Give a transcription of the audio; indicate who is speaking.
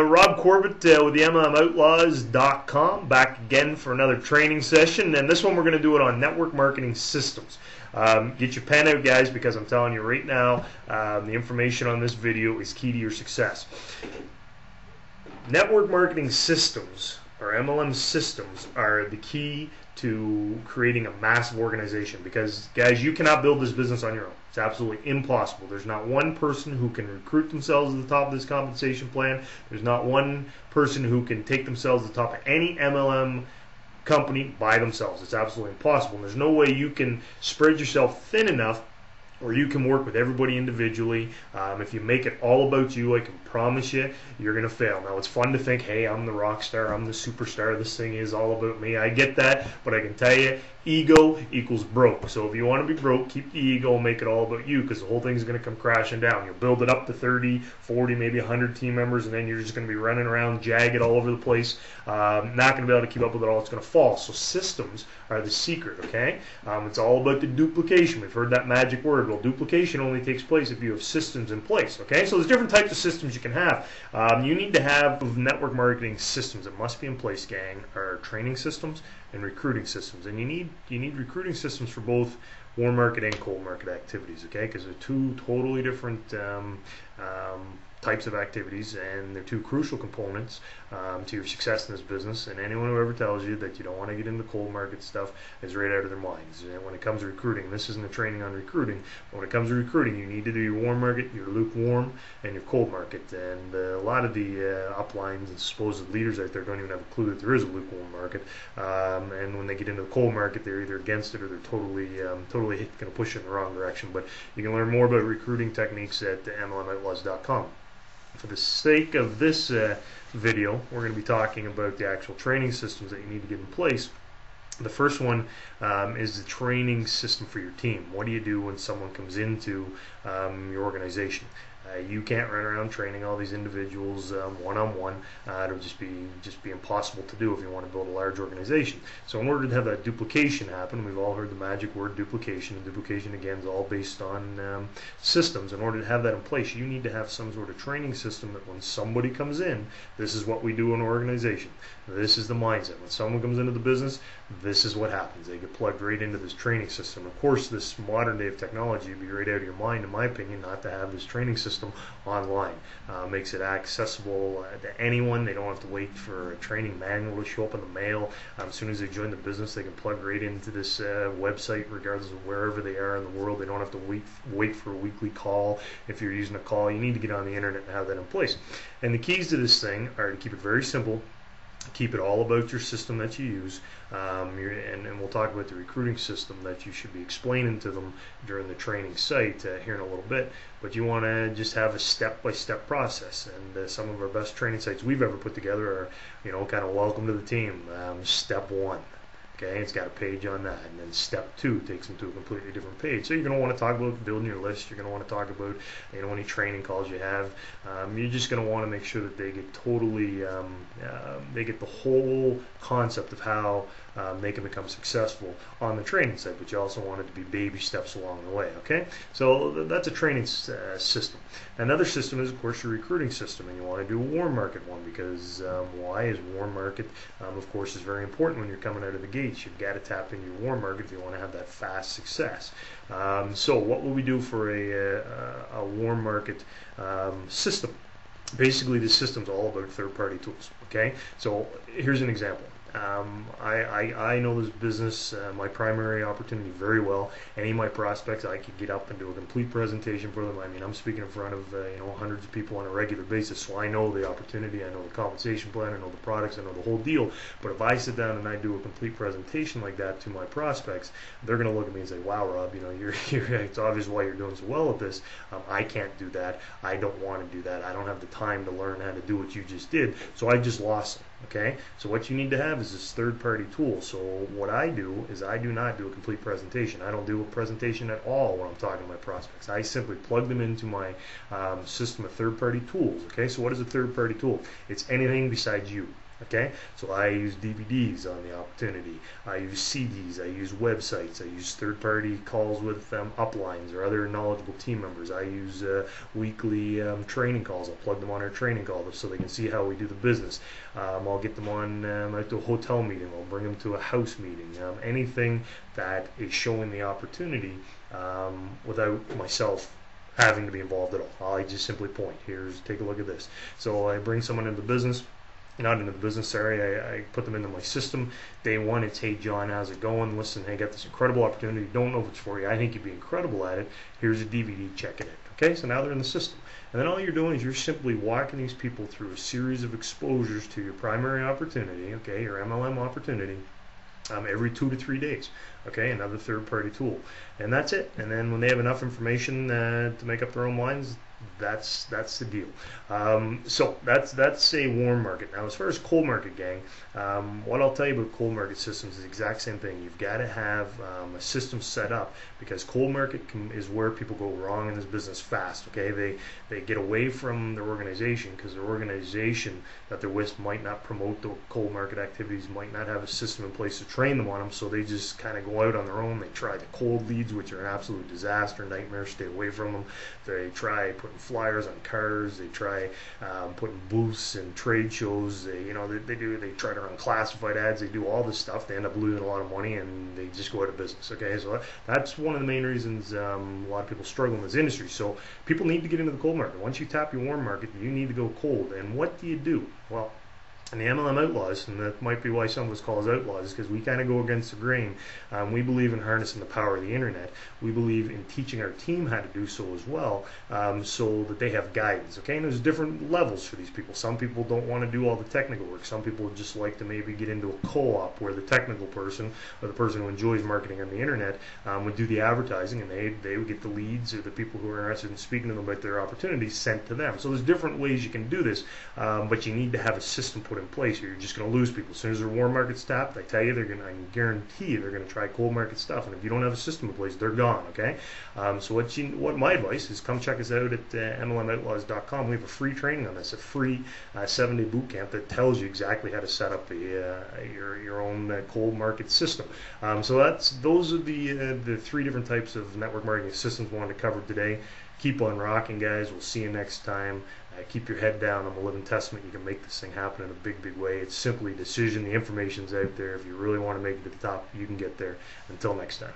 Speaker 1: Rob Corbett with the MLMOutlaws.com, back again for another training session, and this one we're going to do it on network marketing systems. Get your pen out, guys, because I'm telling you right now, the information on this video is key to your success. Network marketing systems, or MLM systems, are the key to creating a massive organization, because, guys, you cannot build this business on your own. It's absolutely impossible. There's not one person who can recruit themselves to the top of this compensation plan. There's not one person who can take themselves to the top of any MLM company by themselves. It's absolutely impossible. And there's no way you can spread yourself thin enough, or you can work with everybody individually. If you make it all about you, I can promise you, you're going to fail. Now, it's fun to think, hey, I'm the rock star, I'm the superstar, this thing is all about me. I get that, but I can tell you, ego equals broke. So if you want to be broke, keep the ego and make it all about you, because the whole thing's going to come crashing down. You'll build it up to 30, 40, maybe 100 team members, and then you're just going to be running around jagged all over the place, not going to be able to keep up with it all. It's going to fall. So systems are the secret, okay? It's all about the duplication. We've heard that magic word. Well, duplication only takes place if you have systems in place, okay? So there's different types of systems you can have. You need to have network marketing systems that must be in place, gang, are training systems and recruiting systems. And you need recruiting systems for both warm market and cold market activities, okay? Because they're two totally different types of activities, and they're two crucial components to your success in this business. And anyone who ever tells you that you don't want to get into cold market stuff is right out of their minds. And when it comes to recruiting, this isn't a training on recruiting, but when it comes to recruiting, you need to do your warm market, your lukewarm, and your cold market. And a lot of the uplines and supposed leaders out there don't even have a clue that there is a lukewarm market. And when they get into the cold market, they're either against it or they're totally going to push it in the wrong direction. But you can learn more about recruiting techniques at MLMOutlaws.com. For the sake of this video, we're going to be talking about the actual training systems that you need to get in place. The first one is the training system for your team. What do you do when someone comes into your organization? You can't run around training all these individuals one-on-one. It'll just be impossible to do if you want to build a large organization. So in order to have that duplication happen, we've all heard the magic word duplication. And duplication, again, is all based on systems. In order to have that in place, you need to have some sort of training system that when somebody comes in, this is what we do in an organization. This is the mindset. When someone comes into the business, this is what happens. They get plugged right into this training system. Of course, this modern day of technology would be right out of your mind, in my opinion, not to have this training system online. Makes it accessible to anyone. They don't have to wait for a training manual to show up in the mail. As soon as they join the business, they can plug right into this website, regardless of wherever they are in the world. They don't have to wait for a weekly call. If you're using a call, you need to get on the internet and have that in place. And the keys to this thing are to keep it very simple. Keep it all about your system that you use, and we'll talk about the recruiting system that you should be explaining to them during the training site here in a little bit. But you want to just have a step-by-step process, and some of our best training sites we've ever put together are, kind of welcome to the team. Step 1. Okay, it's got a page on that, and then step 2 takes them to a completely different page. So you're going to want to talk about building your list. You're going to want to talk about any training calls you have. You're just going to want to make sure that they get totally they get the whole concept of how they can become successful on the training site. But you also want it to be baby steps along the way. Okay, so that's a training system. Another system is, of course, your recruiting system, and you want to do a warm market one, because why is warm market, of course, is very important when you're coming out of the gate. You've got to tap into your warm market if you want to have that fast success. So what will we do for a warm market system? Basically, the system's all about third-party tools. Okay, so here's an example. I know this business, my primary opportunity, very well. Any of my prospects, I could get up and do a complete presentation for them. I mean, I'm speaking in front of hundreds of people on a regular basis, so I know the opportunity, I know the compensation plan, I know the products, I know the whole deal. But if I sit down and I do a complete presentation like that to my prospects, they're going to look at me and say, "Wow, Rob, it's obvious why you're doing so well at this. I can't do that. I don't want to do that. I don't have the time to learn how to do what you just did. So I just lost them." Okay, so what you need to have is this third-party tool. So what I do is I do not do a complete presentation. I don't do a presentation at all when I'm talking to my prospects. I simply plug them into my system of third-party tools. Okay, so what is a third-party tool? It's anything besides you. Okay, so I use DVDs on the opportunity. I use CDs. I use websites. I use third-party calls with uplines or other knowledgeable team members. I use weekly training calls. I'll plug them on our training calls so they can see how we do the business. I'll get them on out to a hotel meeting. I'll bring them to a house meeting. Anything that is showing the opportunity without myself having to be involved at all. I just simply point. Here's, take a look at this. So I bring someone into the business. Not into the business, sorry. I put them into my system. Day one, it's, hey John, how's it going? Listen, hey, got this incredible opportunity. Don't know if it's for you. I think you'd be incredible at it. Here's a DVD, check it out. Okay, so now they're in the system. And then all you're doing is you're simply walking these people through a series of exposures to your primary opportunity, okay, your MLM opportunity, every 2 to 3 days. Okay, another third-party tool, and that's it. And then when they have enough information to make up their own minds, that's the deal. So that's a warm market. Now, as far as cold market, gang, what I'll tell you about cold market systems is the exact same thing. You've got to have a system set up, because cold market is where people go wrong in this business fast. Okay, they get away from their organization because their organization that they're with might not promote the cold market activities, might not have a system in place to train them on them, so they just kind of go out on their own. They try the cold leads, which are an absolute disaster, nightmare. Stay away from them. They try putting flyers on cars. They try putting booths and trade shows. They try to run classified ads. They do all this stuff. They end up losing a lot of money, and they just go out of business. Okay, so that's one of the main reasons a lot of people struggle in this industry. So people need to get into the cold market. Once you tap your warm market, you need to go cold. And what do you do? Well, and the MLM Outlaws, and that might be why some of us call us outlaws, is because we kind of go against the grain. We believe in harnessing the power of the internet. We believe in teaching our team how to do so as well, so that they have guidance. Okay, and there's different levels for these people. Some people don't want to do all the technical work. Some people would just like to maybe get into a co-op where the technical person, or the person who enjoys marketing on the internet, would do the advertising, and they would get the leads or the people who are interested in speaking to them about their opportunities sent to them. So there's different ways you can do this, but you need to have a system put in place, or you're just going to lose people. As soon as their warm market's tapped, I tell you, I can guarantee you they're going to try cold market stuff. And if you don't have a system in place, they're gone. Okay. So what my advice is, come check us out at MLMOutlaws.com. We have a free training on this, a free 7-day boot camp that tells you exactly how to set up your own cold market system. So those are the 3 different types of network marketing systems we wanted to cover today. Keep on rocking, guys. We'll see you next time. Keep your head down. I'm a living testament. You can make this thing happen in a big, big way. It's simply a decision. The information's out there. If you really want to make it to the top, you can get there. Until next time.